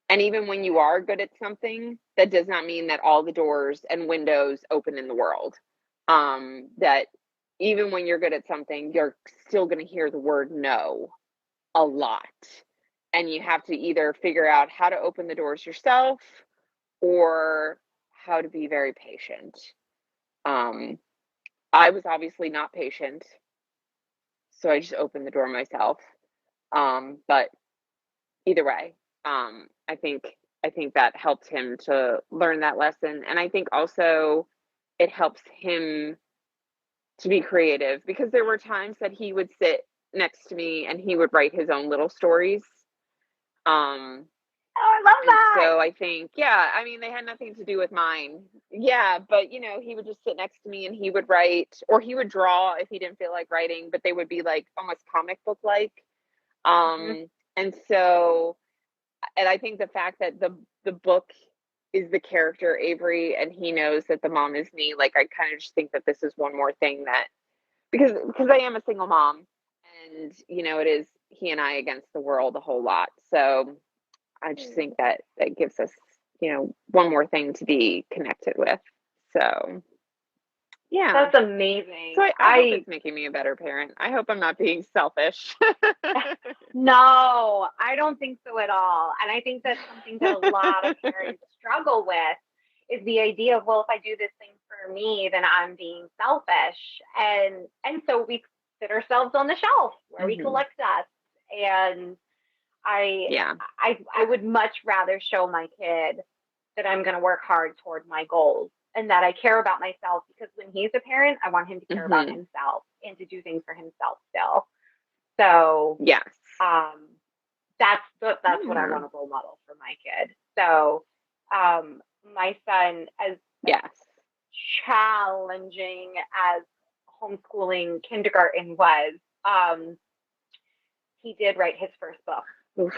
And even when you are good at something, that does not mean that all the doors and windows open in the world. That even when you're good at something, you're still going to hear the word no a lot. And you have to either figure out how to open the doors yourself or how to be very patient. Um, I was obviously not patient, so I just opened the door myself. But either way, I think that helped him to learn that lesson, and I think also it helps him to be creative, because there were times that he would sit next to me and he would write his own little stories. Um, Oh, I love and that. so I think, yeah, I mean, they had nothing to do with mine. Yeah, but he would just sit next to me and he would write, or he would draw if he didn't feel like writing, but they would be like almost comic book like. Mhm. And so, and I think the fact that the book is the character Avery and he knows that the mom is me, like I kind of just think that this is one more thing that, because I am a single mom, and it is he and I against the world a whole lot. So I just think that that gives us, one more thing to be connected with. So yeah. That's amazing. So I hope it's making me a better parent. I hope I'm not being selfish. No, I don't think so at all. And I think that's something that a lot of parents struggle with is the idea of, well, if I do this thing for me, then I'm being selfish. And so we sit ourselves on the shelf where we Hmm. collect dust. And I Yeah. I would much rather show my kid that I'm going to work hard toward my goals and that I care about myself, because when he's a parent, I want him to care about Hmm. himself and to do things for himself still. So Yes. um, that's what I Yeah. want to role model for my kid. So my son, as Yes. challenging as homeschooling kindergarten was, um, he did write his first book. Oof.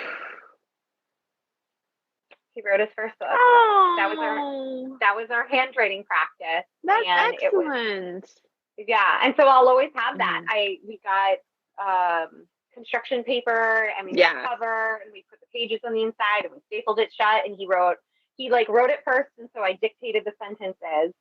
He wrote his first book. That was our Oh, that was our handwriting practice, that's and it was, excellent. yeah. And so I'll always have that. Mhm. We got construction paper and we made a Yes. cover and we put the pages on the inside and we stapled it shut. And he wrote it first, and so I dictated the sentences,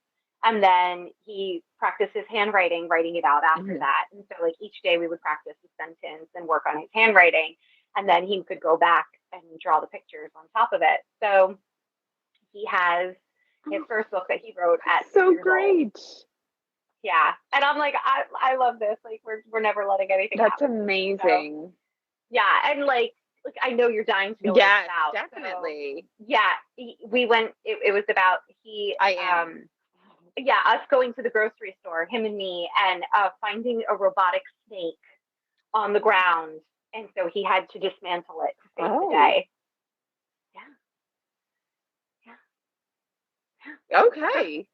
and then he practiced his handwriting, writing it out after Mhm. that. And so like each day we would practice the sentence and work on his handwriting, and then he could go back and draw the pictures on top of it. So he has his Oh, first book that he wrote at that's six so years old. great. Yeah, and I'm like, I love this. Like we're never letting anything That's happen to me. So amazing. yeah, and like I know you're dying to know what it's Yes, about. So definitely. yeah, we went. It was about he I am. yeah, us going to the grocery store, him and me, and finding a robotic snake on the ground, and so he had to dismantle it to save the Oh, day. Yeah, yeah, yeah. okay.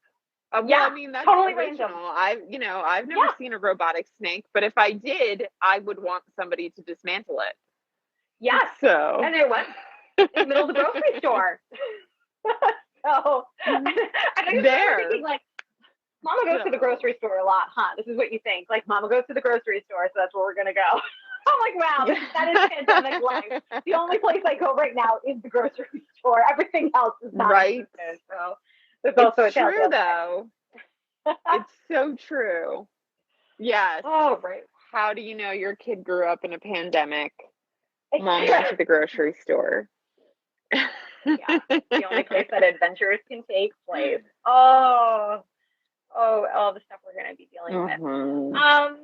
Well, I Yeah, mean, that's totally original. random. I've never Yeah, seen a robotic snake, but if I did, I would want somebody to dismantle it. yes. So, And there was in the middle of the grocery store. So mhm. I just remember thinking There. like, Mama goes to the So, grocery store a lot, huh? This is what you think. Like, Mama goes to the grocery store, so that's where we're gonna go. I'm like, wow, that is pandemic life. The only place I go right now is the grocery store. Everything else is right? non-existent. So there's It's also a true telltale though. sign. It's so true. Yes. Oh, right. How do you know your kid grew up in a pandemic? Mom went to the grocery store. Yeah, the only place that adventures can take place. All the stuff we're going to be dealing with. Mhm.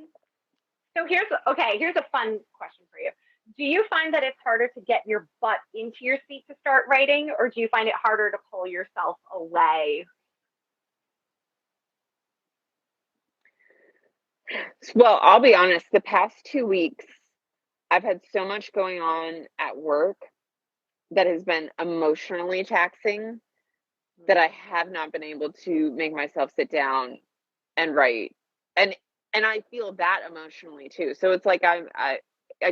So here's a fun question for you. Do you find that it's harder to get your butt into your seat to start writing, or do you find it harder to pull yourself away? Well, I'll be honest, the past 2 weeks, I've had so much going on at work that has been emotionally taxing that I have not been able to make myself sit down and write. And I feel that emotionally too. So it's like I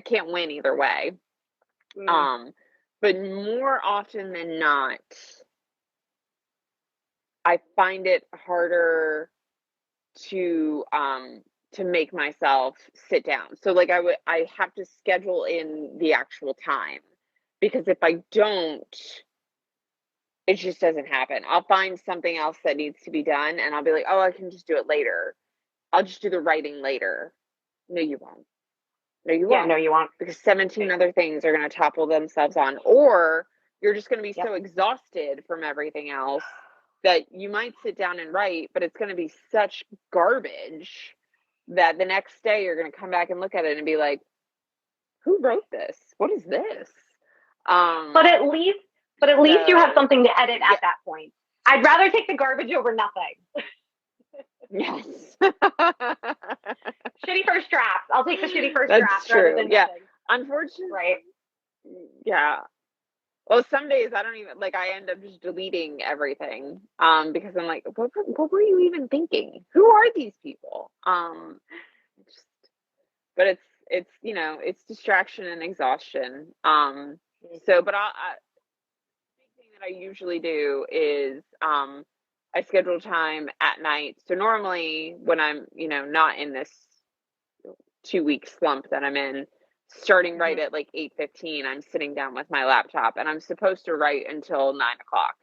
can't win either way. Mm, Um, but more often than not, I find it harder to make myself sit down. So like I have to schedule in the actual time, because if I don't, it just doesn't happen. I'll find something else that needs to be done and I'll be like, "Oh, I can just do it later. I'll just do the writing later." No, you won't. No, you yeah, won't. no, you won't. Because 17 other things are going to topple themselves on, or you're just going to be Yep. so exhausted from everything else that you might sit down and write, but it's going to be such garbage that the next day you're going to come back and look at it and be like, "Who wrote this? What is this?" But Um, at least, but at least you have so something to edit yeah, at that point. I'd rather take the garbage over nothing. Yes. Shitty first drafts. I'll take the shitty first That's draft rather true. than Yeah. nothing. Unfortunately, Right. yeah. Well, some days I don't even like I end up just deleting everything because I'm like, what were you even thinking? Who are these people? Just, but it's it's distraction and exhaustion. But big thing that I usually do is I schedule time at night. So normally when I'm not in this 2 week slump that I'm in, starting right Mm-hmm. at like 8:15, I'm sitting down with my laptop and I'm supposed to write until 9 o'clock.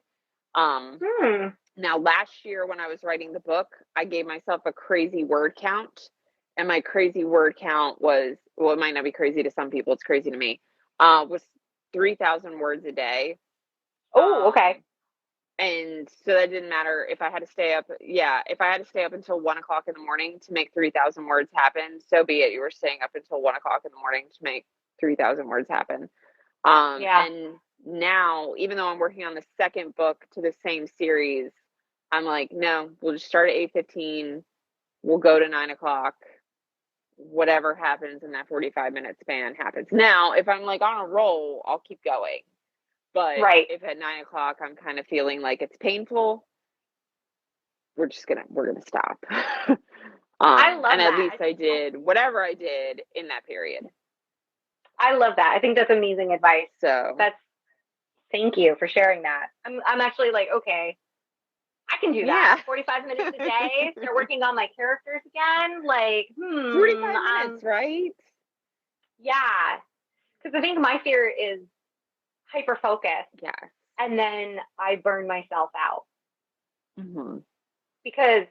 Um, Hmm. Now last year when I was writing the book, I gave myself a crazy word count, and my crazy word count was, well, it might not be crazy to some people, it's crazy to me. Was 3,000 words a day. Oh, okay. Um, and so that didn't matter if I had to stay up. Yeah, if I had to stay up until 1 o'clock in the morning to make 3,000 words happen, so be it. You were staying up until 1 o'clock in the morning to make 3,000 words happen. Yeah. And now, even though I'm working on the second book to the same series, I'm like, no, we'll just start at 8:15. We'll go to 9 o'clock. Whatever happens in that 45-minute span happens. Now, if I'm like on a roll, I'll keep going. But Right. if at 9 o'clock I'm kind of feeling like it's painful, we're gonna stop. I And love at that. least I did whatever I did in that period. I love that. I think that's amazing advice. So That's Thank you for sharing that. I'm actually like, okay, I can do that. yeah, 45 minutes a day, start working on my characters again. Like, 45 minutes, right? yeah. Because I think my fear is hyper focus, Yes. and then I burn myself out Hmm. because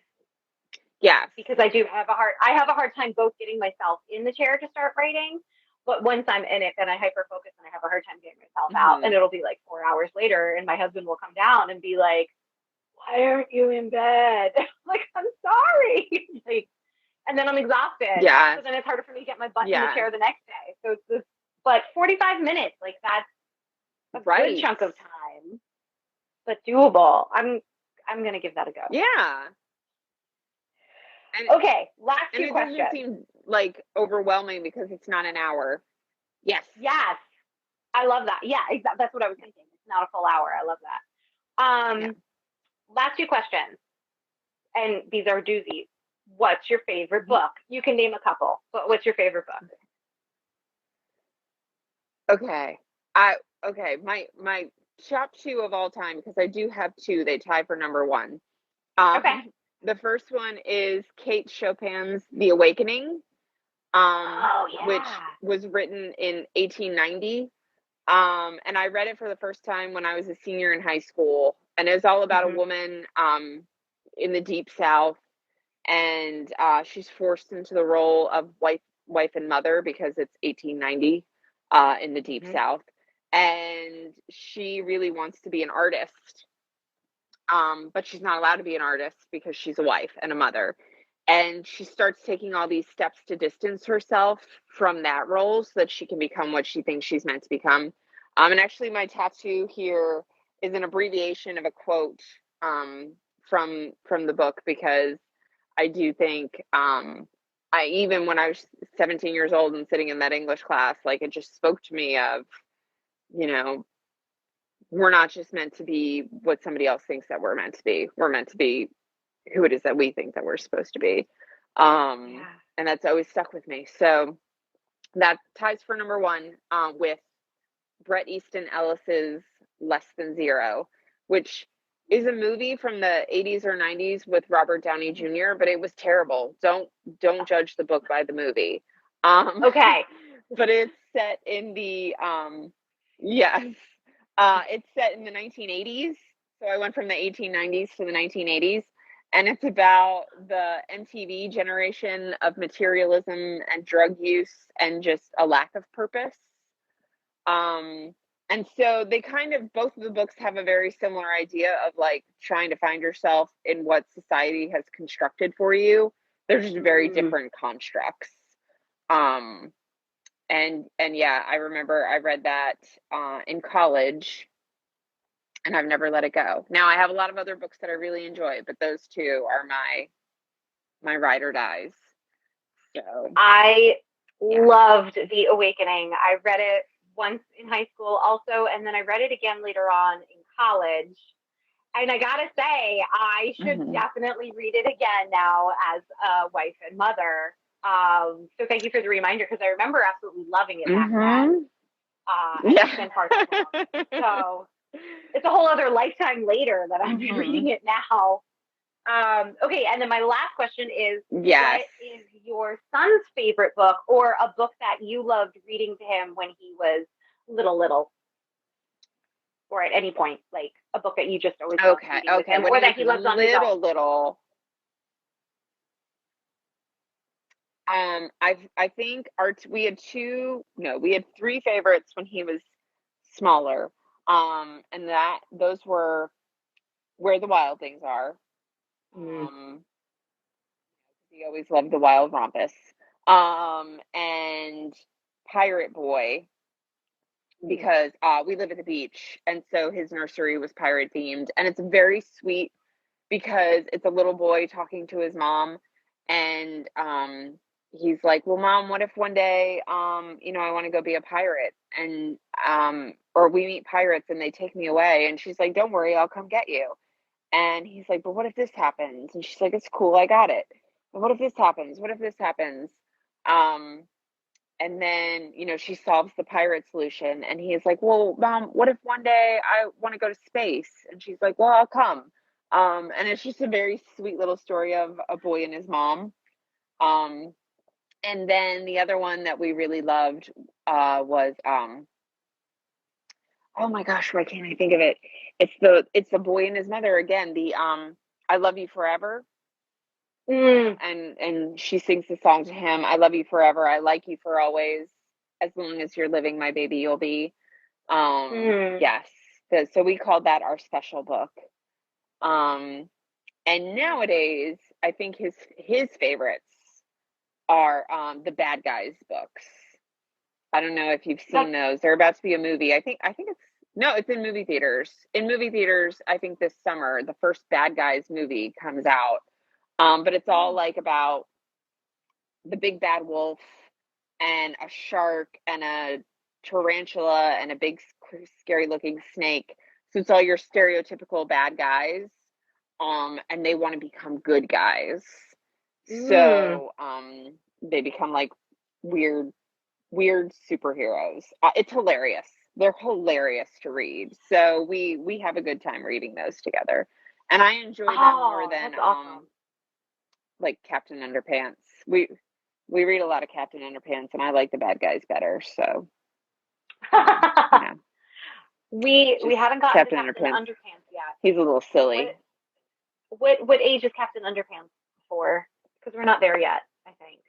Yes. I have a hard time both getting myself in the chair to start writing, but once I'm in it, then I hyper focus and I have a hard time getting myself out, and Hmm. it'll be like 4 hours later, and my husband will come down and be like, "Why aren't you in bed?" Like, I'm sorry. Like, and then I'm exhausted. So Yes. then it's harder for me to get my butt in the Yes. chair the next day. So it's this, but 45 minutes, like that's a good Right. chunk of time, but doable. I'm gonna give that a go. Yeah. And Okay, last and two it doesn't questions. seem like overwhelming because it's not an hour. Yes. Yes, I love that. Yeah, exactly. That's what I was thinking. It's not a full hour. I love that. Yeah. Last two questions, and these are doozies. What's your favorite Mhm. book? You can name a couple, but what's your favorite book? Okay. I okay, my top two of all time, because I do have two, they tie for number one. Okay. Um the first one is Kate Chopin's The Awakening, Oh which yeah. was written in 1890. And I read it for the first time when I was a senior in high school, and it was all about a Hmm. woman in the deep south, and she's forced into the role of wife and mother because it's 1890 in the deep Hmm. south, and she really wants to be an artist, but she's not allowed to be an artist because she's a wife and a mother. And she starts taking all these steps to distance herself from that role so that she can become what she thinks she's meant to become. And actually, my tattoo here is an abbreviation of a quote from the book, because I do think I even when I was 17 years old and sitting in that English class, like it just spoke to me of, you know, we're not just meant to be what somebody else thinks that we're meant to be. We're meant to be who it is that we think that we're supposed to be. Yeah. And that's always stuck with me. So that ties for number one with Bret Easton Ellis's Less Than Zero, which is a movie from the 80s or 90s with Robert Downey Jr., but it was terrible. Don't judge the book by the movie. Um, Okay. but it's set in the yes, it's set in the 1980s. So I went from the 1890s to the 1980s, and it's about the MTV generation of materialism and drug use and just a lack of purpose. Um, and so they kind of, both of the books have a very similar idea of like trying to find yourself in what society has constructed for you. They're just very Mm. different constructs. Um, and yeah, I remember I read that in college, and I've never let it go. Now I have a lot of other books that I really enjoy, but those two are my my ride or dies. So, I yeah. loved The Awakening. I read it once in high school also, and then I read it again later on in college. And I gotta say, I should Hmm. definitely read it again now as a wife and mother. So thank you for the reminder because I remember absolutely loving it back then, Hmm. and Yeah. there's been parts along. So it's a whole other lifetime later that I'm Hmm. reading it now. Okay, and then my last question is, Yes. what is your son's favorite book, or a book that you loved reading to him when he was little, or at any point, like a book that you just always loved Okay. reading with Okay. him, When or he that was he loves on his own? little, I think we had two, no, we had three favorites when he was smaller. And those were Where the Wild Things Are. Mm. Um, he always loved the Wild Rumpus. And Pirate Boy, Ooh. because we live at the beach, and so his nursery was pirate themed, and it's very sweet because it's a little boy talking to his mom, and he's like, "Well, mom, what if one day, I want to go be a pirate, and or we meet pirates and they take me away?" And she's like, "Don't worry, I'll come get you." And he's like, "But what if this happens?" And she's like, "It's cool, I got it." But what if this happens? What if this happens? Um, and then, she solves the pirate solution. And he's like, "Well, mom, what if one day I want to go to space?" And she's like, "Well, I'll come." And it's just a very sweet little story of a boy and his mom. Um, and then the other one that we really loved was oh my gosh, why can't I think of it? It's the boy and his mother again. The I Love You Forever. Mm. And she sings the song to him. "I love you forever. I like you for always. As long as you're living, my baby, you'll be." Mm. Yes. So we called that our special book. Um, and nowadays, I think his favorites are the Bad Guys books. I don't know if you've seen That's those. They're about to be a movie. I think it's no, it's in movie theaters. In movie theaters, I think this summer the first Bad Guys movie comes out. But it's all oh. like about the big bad wolf and a shark and a tarantula and a big scary looking snake. So it's all your stereotypical bad guys. And they want to become good guys. Mm. So they become like weird weird superheroes. It's hilarious. They're hilarious to read. So we have a good time reading those together. And I enjoy them more Oh, than that's awesome. like Captain Underpants. We read a lot of Captain Underpants, and I like the bad guys better. So, you know, We just haven't gotten to Captain Captain Underpants. Underpants yet. He's a little What silly. what age is Captain Underpants for? Because we're not there yet, I think.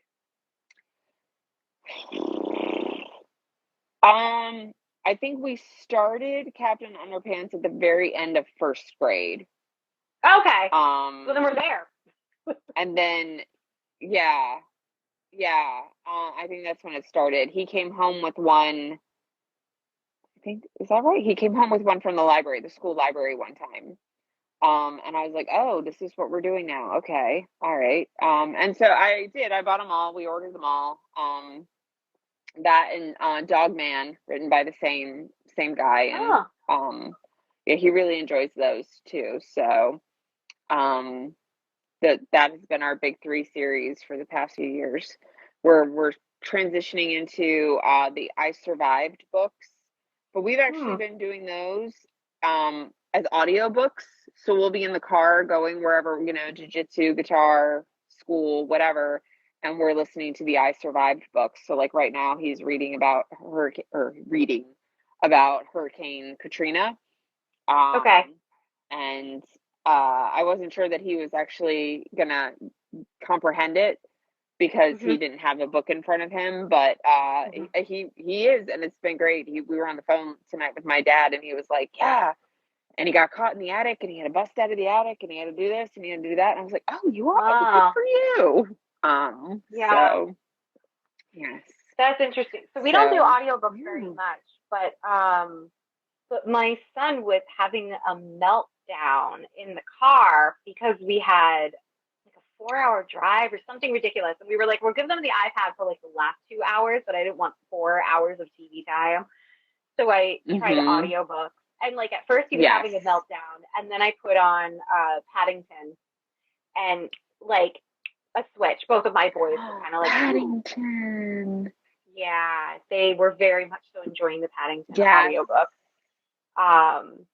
Um, I think we started Captain Underpants at the very end of first grade. Okay. Well, Um, then we're there. and then yeah, yeah. I think that's when it started. He came home with one. I think is that right? He came home with one from the library, the school library, one time. And I was like, "Oh, this is what we're doing now. Okay, all right." And so I did. I bought them all. We ordered them all. That and Dog Man, written by the same guy, and Oh. yeah, he really enjoys those too. So um, that has been our big three series for the past few years. We're transitioning into the I Survived books, but we've actually Hmm. been doing those as audiobooks. So we'll be in the car going wherever, jujitsu, guitar, school, whatever, and we're listening to the I Survived books. So like right now he's reading about Hurricane Katrina. Okay. Um, and I wasn't sure that he was actually gonna comprehend it because he Mhm. didn't have a book in front of him. But Mhm. he is, and it's been great. We were on the phone tonight with my dad, and he was like, "Yeah." And he got caught in the attic, and he had to bust out of the attic, and he had to do this, and he had to do that. And I was like, "Oh, you are good Oh, for you." yeah. So yes. That's interesting. So we don't do So audiobooks very yeah. much, but my son was having a meltdown in the car because we had like a 4-hour drive or something ridiculous. And we were like, we'll give them the iPad for like the last 2 hours, but I didn't want 4 hours of TV time. So I tried Mhm. audiobooks. And like at first he was Yes. having a meltdown. And then I put on Paddington and like a switch. Both of my boys were kind of like, ooh, Paddington. yeah, they were very much so enjoying the Paddington Yes. audiobook. Um,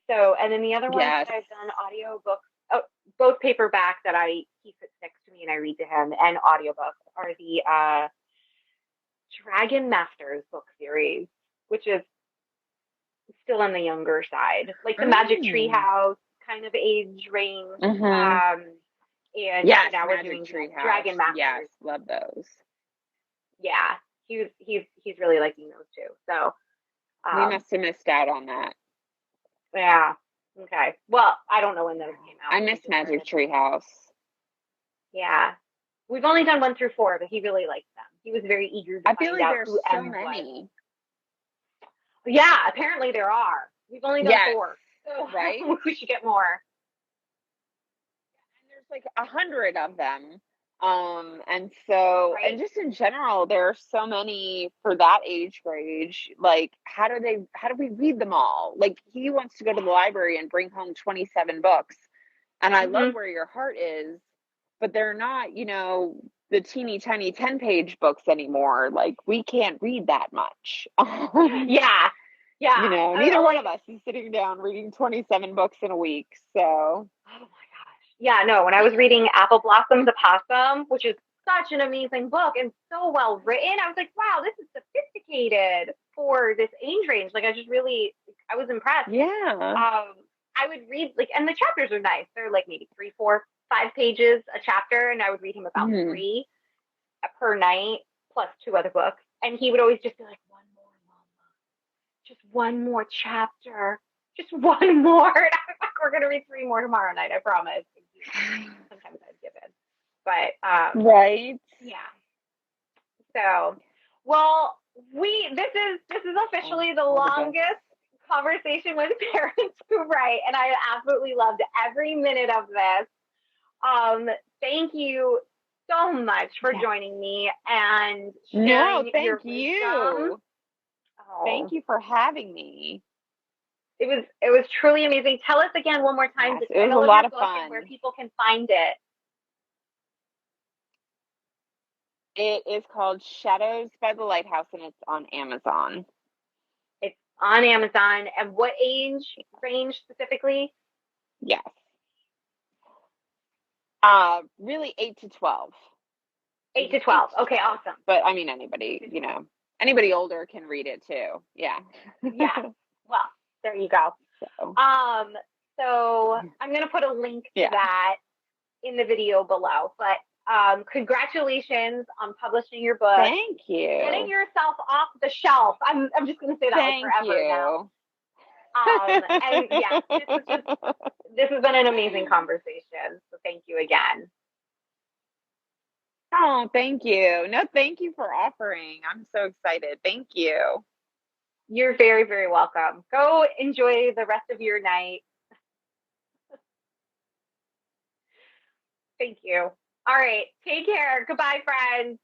so, and then the other ones Yes. that I've done audiobooks, oh, both paperback that he sits next to me and I read to him, and audiobooks are the Dragon Masters book series, which is still on the younger side, like the Magic Tree Mm. House kind of age range. Mhm. And Yes, now we're Magic doing Tree Dragon House. Yes, Masters. love those. Yeah, he's really liking those too. So, We um, must have missed out on that. yeah. Okay. Well, I don't know when those came out I because we miss just Magic started. Tree House. Yeah. We've only done 1 through 4, but he really liked them. He was very eager to I feel find like out there's who so M was. many. Yeah, apparently there are. We've only done Yes, 4. So right? we should get more. And there's like 100 of them. And so, Right? and just in general, there are so many for that age grade. Like, how do we read them all? Like, he wants to go to the library and bring home 27 books. And I love Hmm. Where Your Heart Is, but they're not, the teeny tiny 10-page books anymore. Like, we can't read that much. Yeah. Yeah. Neither one Like, of us is sitting down reading 27 books in a week. So, oh my gosh. Yeah, no, when I was reading Apple Blossoms a Possum, which is such an amazing book and so well written, I was like, wow, this is sophisticated for this age range. Like, I was impressed. yeah. I would read like, and the chapters are nice. They're like maybe 3, 4, 5 pages a chapter, and I would read him about Mm. 3 per night plus 2 other books. And he would always just be like, one more, mama, just one more chapter, just one more. And I was like, we're gonna read 3 more tomorrow night, I promise. Sometimes I'd give in, but Right. yeah. So, well, this is Oh, officially the all the books. longest conversation with parents who write, and I absolutely loved every minute of this. Um, Thank you so much for Yeah. joining me and No, sharing thank your wisdom. you. Thank Oh, you for having me. it was truly amazing. Tell us again one more time Yes, the it was a title of lot your of book and where fun. people can find it. It is called Shadows by the Lighthouse, and it's on Amazon. It's on Amazon. And what age range specifically? Yes. Really 8 to 12. 8 to Ages 8 12. to Okay, 12. awesome. But I mean, 8 to 12. anybody older can read it too. Yeah. Yeah. Well, there you go. So, Um, so I'm gonna put a link to yeah. that in the video below. But congratulations on publishing your book, Thank getting you. yourself off the shelf. I'm just gonna say that like Thank forever now. you. And yes, this has been an amazing conversation. So thank you again. Oh, thank you. No, thank you for offering. I'm so excited. Thank you. You're very, very welcome. Go enjoy the rest of your night. Thank you. All right. Take care. Goodbye, friends.